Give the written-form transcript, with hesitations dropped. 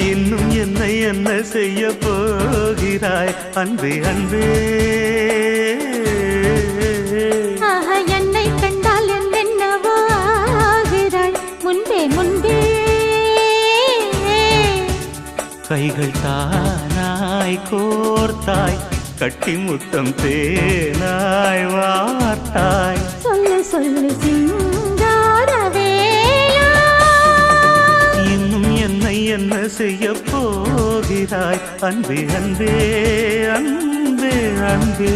இன்னும் என்னை என்ன செய்ய போகிறாய் அன்பே அன்பே. என்னை கண்டால் என்னென்னவோ ஆகிறாய் முன்பே முன்பே. கைகள் தானாய் கோர்த்தாய் கட்டி முத்தம் தேனாய் வார்த்தாய். சொல்லு சொல்லு சிங்காரவேலா, இன்னும் என்னை என்ன செய்ய போகிறாய் அன்பே அன்பே அன்பே அன்பே.